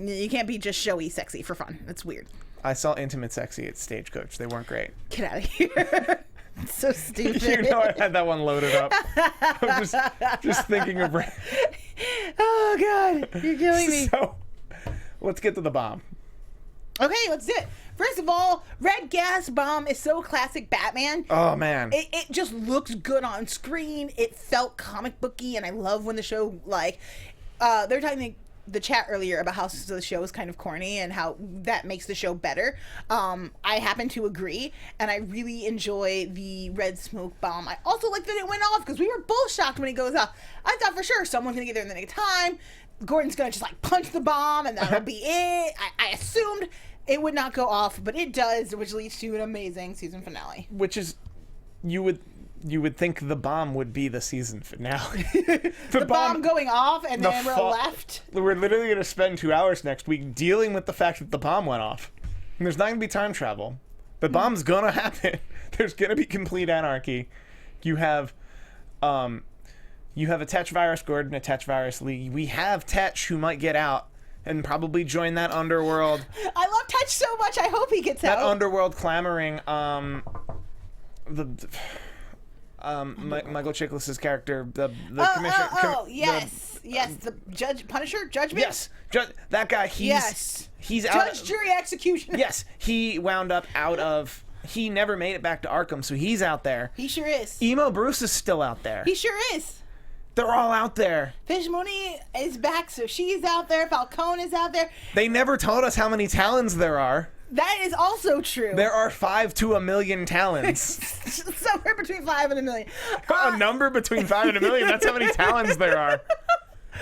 Speaker 3: You can't be just showy sexy for fun. That's weird.
Speaker 1: I saw intimate sexy at Stagecoach. They weren't great.
Speaker 3: Get out of here. It's so stupid.
Speaker 1: You know, I had that one loaded up. I'm just thinking of...
Speaker 3: Oh, God. You're killing me.
Speaker 1: So, let's get to the bomb.
Speaker 3: Okay, let's do it. First of all, red gas bomb is so classic Batman.
Speaker 1: Oh, man.
Speaker 3: It just looks good on screen. It felt comic booky, and I love when the show, like... they're talking... the chat earlier about how the show is kind of corny and how that makes the show better. I happen to agree, and I really enjoy the red smoke bomb. I also like that it went off because we were both shocked when it goes off. I thought for sure someone's gonna get there in the nick of time. Gordon's gonna just like punch the bomb and that'll be it. I assumed it would not go off, but it does, which leads to an amazing season finale.
Speaker 1: Which is, you would think the bomb would be the season finale.
Speaker 3: the bomb going off, and then we're left.
Speaker 1: We're literally going to spend 2 hours next week dealing with the fact that the bomb went off. And there's not going to be time travel. The bomb's going to happen. There's going to be complete anarchy. You have a Tetch virus Gordon, a Tetch virus Lee. We have Tetch who might get out and probably join that underworld.
Speaker 3: I love Tetch so much. I hope he gets out.
Speaker 1: That underworld clamoring. Michael Chiklis's character, the commissioner.
Speaker 3: Yes, the Judgment.
Speaker 1: Yes, that guy. He's out.
Speaker 3: Judge, jury, executioner.
Speaker 1: Yes, he wound up out of. He never made it back to Arkham, so he's out there.
Speaker 3: He sure is.
Speaker 1: Emo Bruce is still out there.
Speaker 3: He sure is.
Speaker 1: They're all out there.
Speaker 3: Mooney is back, so she's out there. Falcone is out there.
Speaker 1: They never told us how many Talons there are.
Speaker 3: That is also true.
Speaker 1: There are 5 to 1 million Talons.
Speaker 3: Somewhere between 5 and 1 million.
Speaker 1: A number between 5 and 1 million. That's how many Talons there are.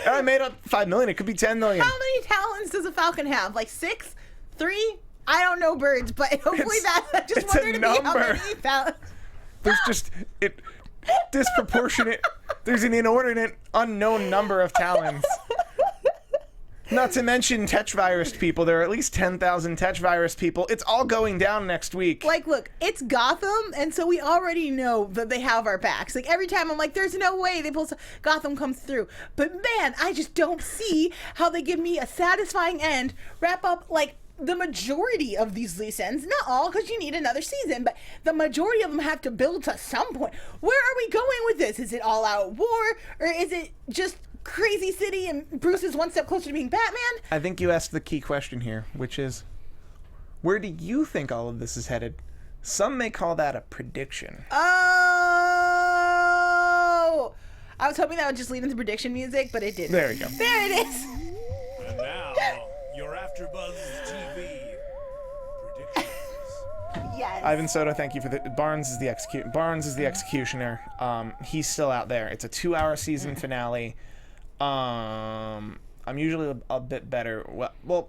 Speaker 1: I made up 5 million. It could be 10 million.
Speaker 3: How many Talons does a falcon have? Like 6? 3? I don't know birds, but hopefully I just want there to be how many Talons.
Speaker 1: There's just disproportionate. There's an inordinate, unknown number of Talons. Not to mention Tetch virus people. There are at least 10,000 Tetch virus people. It's all going down next week.
Speaker 3: Like, look, it's Gotham, and so we already know that they have our backs. Like, every time I'm like, there's no way Gotham comes through. But man, I just don't see how they give me a satisfying end, wrap up, like, the majority of these loose ends, not all, because you need another season, but the majority of them have to build to some point. Where are we going with this? Is it all out war, or is it just crazy city and Bruce is one step closer to being Batman?
Speaker 1: I think you asked the key question here, which is, where do you think all of this is headed? Some may call that a prediction.
Speaker 3: Oh! I was hoping that would just lead into prediction music, but it didn't.
Speaker 1: There we go.
Speaker 3: There it is.
Speaker 2: And now, your AfterBuzz TV predictions.
Speaker 3: Yes.
Speaker 1: Ivan Soto, thank you for the... Barnes is the executioner. He's still out there. It's a 2-hour season finale. I'm usually a bit better. Well,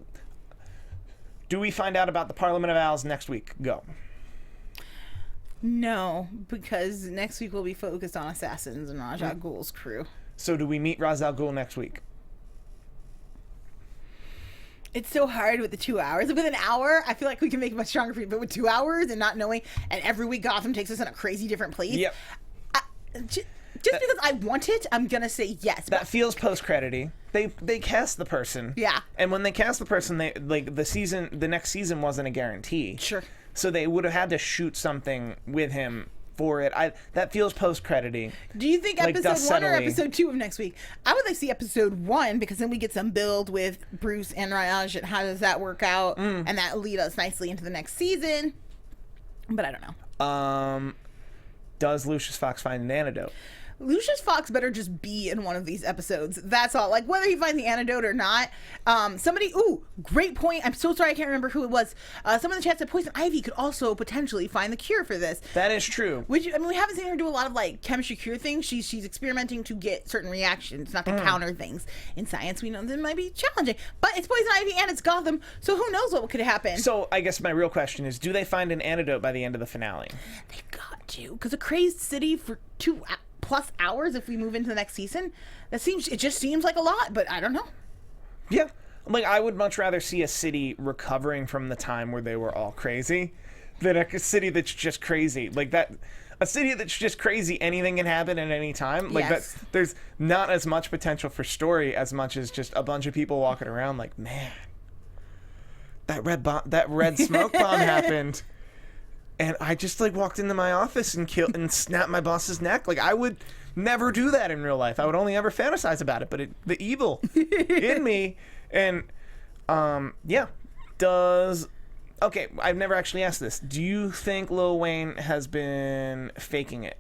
Speaker 1: do we find out about the Parliament of Owls next week? Go.
Speaker 3: No, because next week we'll be focused on assassins and Ra's al Ghul's crew.
Speaker 1: So do we meet Ra's al Ghul next week?
Speaker 3: It's so hard with the 2 hours. With an hour, I feel like we can make it much stronger for you. But with 2 hours and not knowing, and every week Gotham takes us in a crazy different place.
Speaker 1: Yep.
Speaker 3: Just because I want it, I'm gonna say yes.
Speaker 1: That feels post-credity. They cast the person.
Speaker 3: Yeah.
Speaker 1: And when they cast the person, they the next season wasn't a guarantee.
Speaker 3: Sure.
Speaker 1: So they would have had to shoot something with him for it. That feels post-credity.
Speaker 3: Do you think
Speaker 1: like
Speaker 3: episode 1 or episode 2 of next week? I would like to see episode 1 because then we get some build with Bruce and Raj and how does that work out, and that lead us nicely into the next season. But I don't know.
Speaker 1: Does Lucius Fox find an antidote?
Speaker 3: Lucius Fox better just be in one of these episodes. That's all. Like, whether he finds the antidote or not. Great point. I'm so sorry I can't remember who it was. Some of the chat said Poison Ivy could also potentially find the cure for this.
Speaker 1: That is true.
Speaker 3: Which, I mean, we haven't seen her do a lot of, like, chemistry cure things. She's experimenting to get certain reactions, not to counter things. In science, we know that might be challenging. But it's Poison Ivy and it's Gotham, so who knows what could happen.
Speaker 1: So, I guess my real question is, do they find an antidote by the end of the finale?
Speaker 3: They got to. Because a crazed city for 2+ hours if we move into the next season, it just seems like a lot, but I don't know.
Speaker 1: Yeah. Like, I would much rather see a city recovering from the time where they were all crazy than a city that's just crazy. Like, a city that's just crazy, anything can happen at any time. Like,
Speaker 3: Yes.
Speaker 1: there's not as much potential for story as much as just a bunch of people walking around like, man, that red smoke bomb happened. And I just, like, walked into my office and snapped my boss's neck. Like, I would never do that in real life. I would only ever fantasize about it. But the evil in me. And, yeah. Okay, I've never actually asked this. Do you think Lil Wayne has been faking it?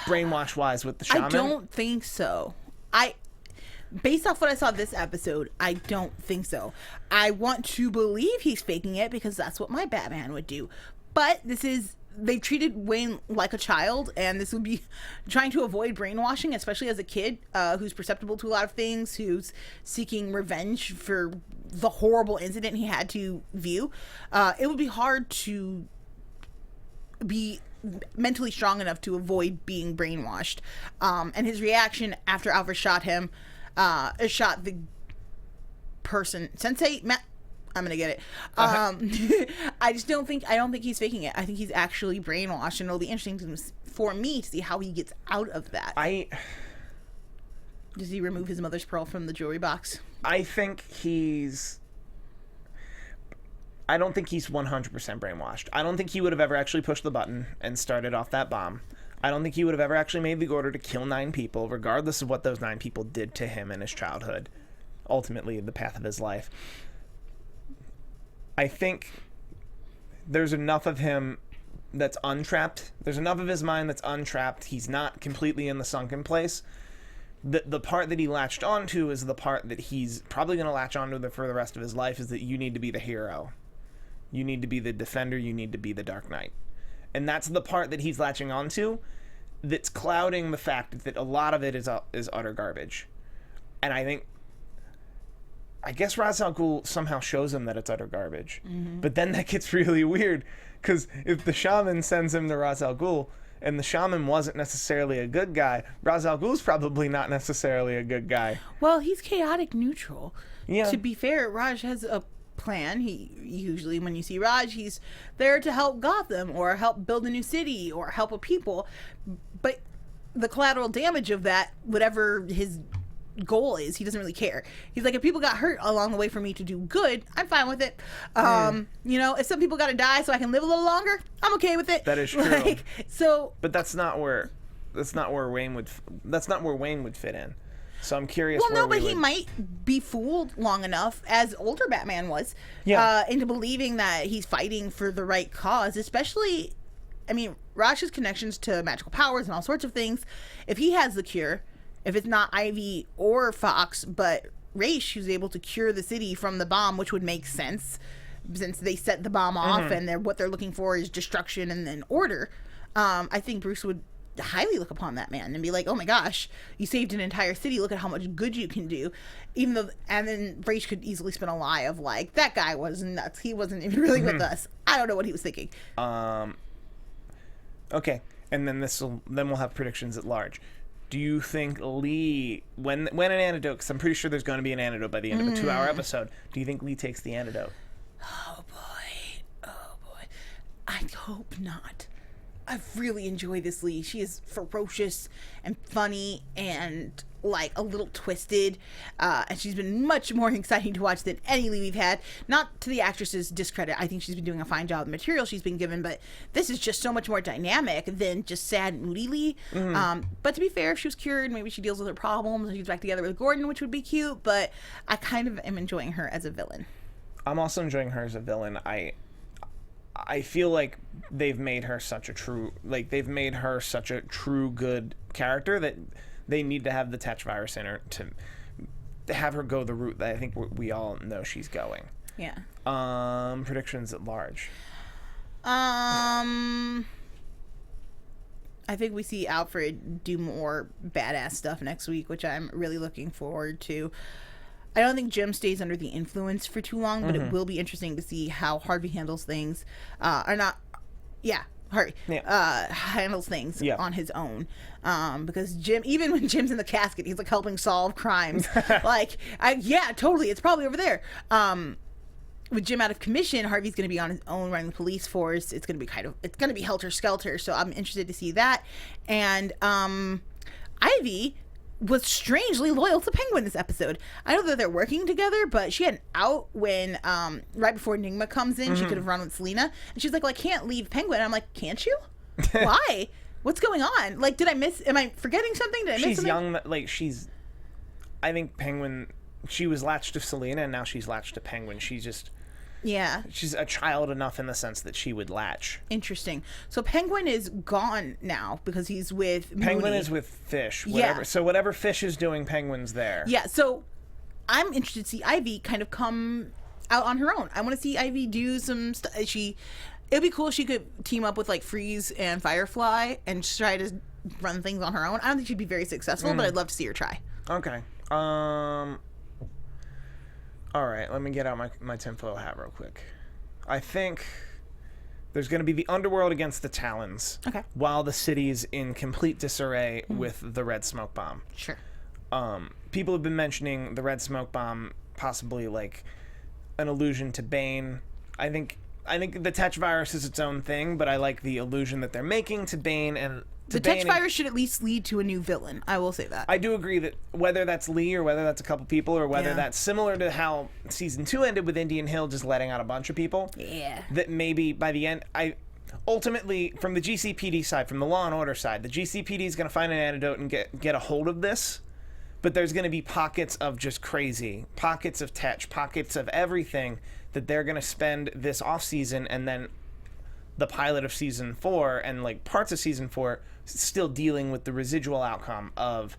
Speaker 1: Brainwash-wise with the Shaman?
Speaker 3: I don't think so. Based off what I saw this episode, I don't think so. I want to believe he's faking it because that's what my Batman would do. But they've treated Wayne like a child, and this would be trying to avoid brainwashing, especially as a kid who's perceptible to a lot of things, who's seeking revenge for the horrible incident he had to view. It would be hard to be mentally strong enough to avoid being brainwashed. And his reaction after Alfred shot him, shot the person, Sensei Matt. I'm gonna get it. I don't think he's faking it. I think he's actually brainwashed, and it'll be interesting for me to see how he gets out of that. Does he remove his mother's pearl from the jewelry box?
Speaker 1: I don't think he's 100% brainwashed. I don't think he would have ever actually pushed the button and started off that bomb. I don't think he would have ever actually made the order to kill 9 people, regardless of what those 9 people did to him in his childhood. Ultimately, the path of his life. I think there's enough of him that's untrapped. There's enough of his mind that's untrapped. He's not completely in the sunken place. The part that he latched onto is the part that he's probably going to latch onto for the rest of his life, is that you need to be the hero. You need to be the defender. You need to be the Dark Knight. And that's the part that he's latching onto that's clouding the fact that a lot of it is utter garbage. And I guess Ra's al Ghul somehow shows him that it's utter garbage. Mm-hmm. But then that gets really weird, because if the Shaman sends him to Ra's al Ghul, and the Shaman wasn't necessarily a good guy, Ra's al Ghul's probably not necessarily a good guy.
Speaker 3: Well, he's chaotic neutral.
Speaker 1: Yeah.
Speaker 3: To be fair, Raj has a plan. He usually, when you see Raj, he's there to help Gotham or help build a new city or help a people. But the collateral damage of that, whatever his goal is, he doesn't really care. He's like, if people got hurt along the way for me to do good, I'm fine with it. You know, if some people got to die so I can live a little longer, I'm okay with it.
Speaker 1: That is true.
Speaker 3: Like, so,
Speaker 1: but that's not where Wayne would fit in. So I'm curious.
Speaker 3: well, no,
Speaker 1: where
Speaker 3: but he might be fooled long enough, as older Batman was,
Speaker 1: Yeah.
Speaker 3: into believing that he's fighting for the right cause. Especially, I mean, Raj's connections to magical powers and all sorts of things. If he has the cure, if it's not Ivy or Fox, but Ra's who's able to cure the city from the bomb, which would make sense since they set the bomb off and what they're looking for is destruction and then order. I think Bruce would highly look upon that man and be like, oh my gosh, you saved an entire city, look at how much good you can do. Even though, and then Ra's could easily spin a lie of like, that guy was nuts, he wasn't even really with us. I don't know what he was thinking.
Speaker 1: Okay, and then we'll have predictions at large. Do you think Lee, when an antidote, because I'm pretty sure there's going to be an antidote by the end of a 2-hour episode, do you think Lee takes the antidote?
Speaker 3: Oh boy, I hope not. I really enjoy this Lee. She is ferocious and funny and like a little twisted, and she's been much more exciting to watch than any Lee we've had. Not to the actress's discredit, I think she's been doing a fine job of the material she's been given, but this is just so much more dynamic than just sad, moody Lee. But to be fair, if she was cured, maybe she deals with her problems and she's back together with Gordon, which would be cute, but I kind of am enjoying her as a villain.
Speaker 1: I'm also enjoying her as a villain. I feel like they've made her such a true good character that they need to have the Tetch virus in her to have her go the route that I think we all know she's going.
Speaker 3: Yeah.
Speaker 1: Predictions at large.
Speaker 3: I think we see Alfred do more badass stuff next week, which I'm really looking forward to. I don't think Jim stays under the influence for too long, but it will be interesting to see how Harvey handles things. Handles things on his own. Because Jim, even when Jim's in the casket, he's like helping solve crimes. Totally. It's probably over there. With Jim out of commission, Harvey's going to be on his own running the police force. It's going to be helter skelter. So I'm interested to see that. And Ivy was strangely loyal to Penguin this episode. I know that they're working together, but she had an out when right before Nigma comes in. She could have run with Selena, and she's like, well, I can't leave Penguin. I'm like, can't you? Why? What's going on? Like, am I forgetting something? Did I miss
Speaker 1: She's
Speaker 3: something?
Speaker 1: young. I think Penguin, she was latched to Selena, and now she's latched to Penguin. She's a child enough in the sense that she would latch.
Speaker 3: Interesting. So Penguin is gone now because he's with
Speaker 1: Penguin
Speaker 3: Mooney.
Speaker 1: is with Fish. Whatever. Yeah. So whatever Fish is doing, Penguin's there.
Speaker 3: Yeah. So I'm interested to see Ivy kind of come out on her own. I want to see Ivy do some stuff. It'd be cool if she could team up with like Freeze and Firefly and try to run things on her own. I don't think she'd be very successful, but I'd love to see her try.
Speaker 1: Okay. All right, let me get out my tinfoil hat real quick. I think there's going to be the underworld against the Talons.
Speaker 3: Okay.
Speaker 1: While the city's in complete disarray with the red smoke bomb.
Speaker 3: Sure.
Speaker 1: People have been mentioning the red smoke bomb possibly like an allusion to Bane. I think the Tetch virus is its own thing, but I like the allusion that they're making to Bane and.
Speaker 3: The Tetch virus should at least lead to a new villain. I will say that.
Speaker 1: I do agree that whether that's Lee or whether that's a couple people or whether that's similar to how season 2 ended with Indian Hill just letting out a bunch of people.
Speaker 3: Yeah.
Speaker 1: That maybe by the end, ultimately from the GCPD side, from the law and order side, the GCPD is going to find an antidote and get a hold of this. But there's going to be pockets of just crazy, pockets of Tetch, pockets of everything that they're going to spend this off season and then the pilot of season 4 and like parts of season 4 still dealing with the residual outcome of,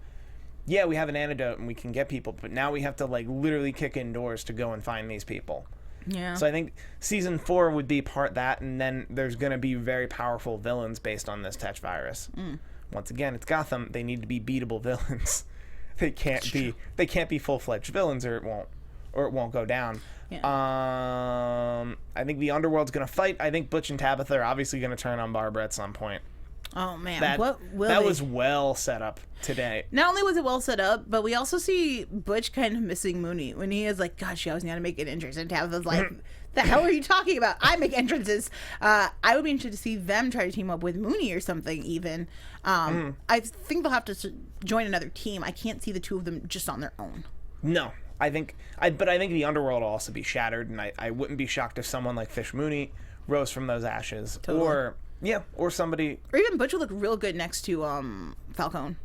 Speaker 1: we have an antidote and we can get people, but now we have to like literally kick in doors to go and find these people.
Speaker 3: Yeah.
Speaker 1: So I think season 4 would be part that, and then there's going to be very powerful villains based on this Tetch virus. Once again, it's Gotham. They need to be beatable villains. They can't be full-fledged villains or it won't go down.
Speaker 3: Yeah.
Speaker 1: I think the underworld's going to fight. I think Butch and Tabitha are obviously going to turn on Barbara at some point.
Speaker 3: Oh man,
Speaker 1: That
Speaker 3: that
Speaker 1: was well set up today.
Speaker 3: Not only was it well set up, but we also see Butch kind of missing Mooney when he is like, "God, she always knew how to make an entrance." And Tabitha's like, "The hell are you talking about? I make entrances." I would be interested to see them try to team up with Mooney or something. Even I think they'll have to join another team. I can't see the two of them just on their own.
Speaker 1: No, I think the underworld will also be shattered, and I wouldn't be shocked if someone like Fish Mooney rose from those ashes,
Speaker 3: Totally.
Speaker 1: or somebody,
Speaker 3: Or even Butch would look real good next to Falcone.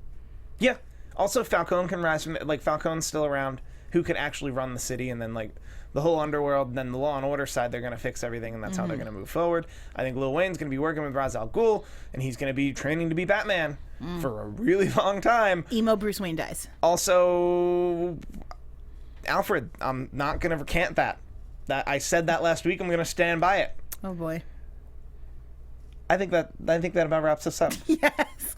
Speaker 1: yeah. Also, Falcone can rise from, like, Falcone's still around, who could actually run the city, and then, like, the whole underworld, and then the law and order side, they're going to fix everything, and that's how they're going to move forward. I think Lil Wayne's going to be working with Ra's al Ghul, and he's going to be training to be Batman for a really long time.
Speaker 3: Emo Bruce Wayne dies.
Speaker 1: Also, Alfred, I'm not going to recant that. I said that last week. I'm going to stand by it.
Speaker 3: Oh boy.
Speaker 1: I think that about wraps us up.
Speaker 3: Yes.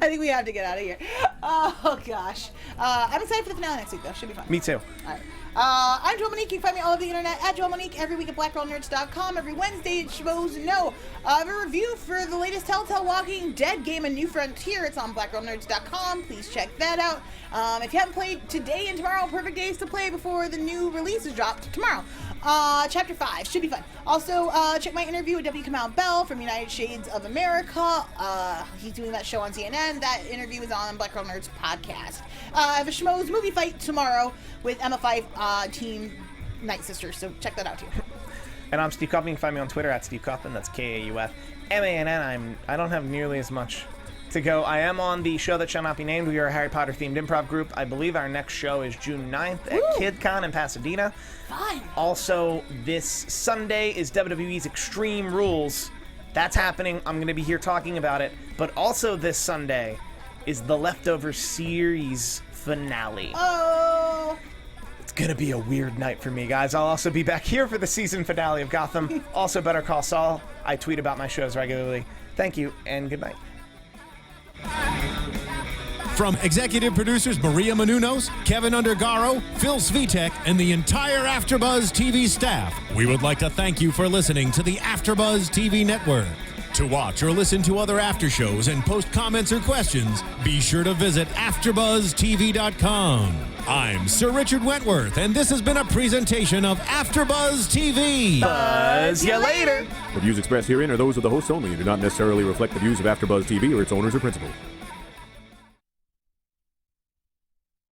Speaker 3: I think we have to get out of here. Oh gosh. I'm excited for the finale next week though. Should be fun.
Speaker 1: Me too.
Speaker 3: All right. I'm Joelle Monique. You can find me all over the internet at Joelle Monique, every week at blackgirlnerds.com, every Wednesday at Schmoes No. I have a review for the latest Telltale Walking Dead game, A New Frontier. It's on blackgirlnerds.com. Please check that out. If you haven't played, today and tomorrow, perfect days to play before the new release is dropped tomorrow. Chapter 5 should be fun. Also, check my interview with W. Kamau Bell from United Shades of America. He's doing that show on CNN. That interview is on Black Girl Nerds podcast. I have a Schmoes movie fight tomorrow with Emma Fife, Team Night Sisters. So check that out too.
Speaker 1: And I'm Steve Kaufmann. You can find me on Twitter at Steve Kaufmann. That's Kaufmann. I don't have nearly as much to go. I am on the show that shall not be named. We are a Harry Potter themed improv group. I believe our next show is June 9th at KidCon in Pasadena.
Speaker 3: Fun.
Speaker 1: Also, this Sunday is WWE's Extreme Rules. That's happening. I'm going to be here talking about it. But also this Sunday is the Leftovers series finale.
Speaker 3: Oh.
Speaker 1: It's going to be a weird night for me, guys. I'll also be back here for the season finale of Gotham. Also, Better Call Saul. I tweet about my shows regularly. Thank you, and good night.
Speaker 2: From executive producers Maria Menounos, Kevin Undergaro, Phil Svitek, and the entire AfterBuzz TV staff, we would like to thank you for listening to the AfterBuzz TV network. To watch or listen to other after shows and post comments or questions, be sure to visit AfterBuzzTV.com. I'm Sir Richard Wentworth, and this has been a presentation of AfterBuzz TV.
Speaker 1: Buzz you later.
Speaker 5: The views expressed herein are those of the hosts only and do not necessarily reflect the views of AfterBuzz TV or its owners or principals.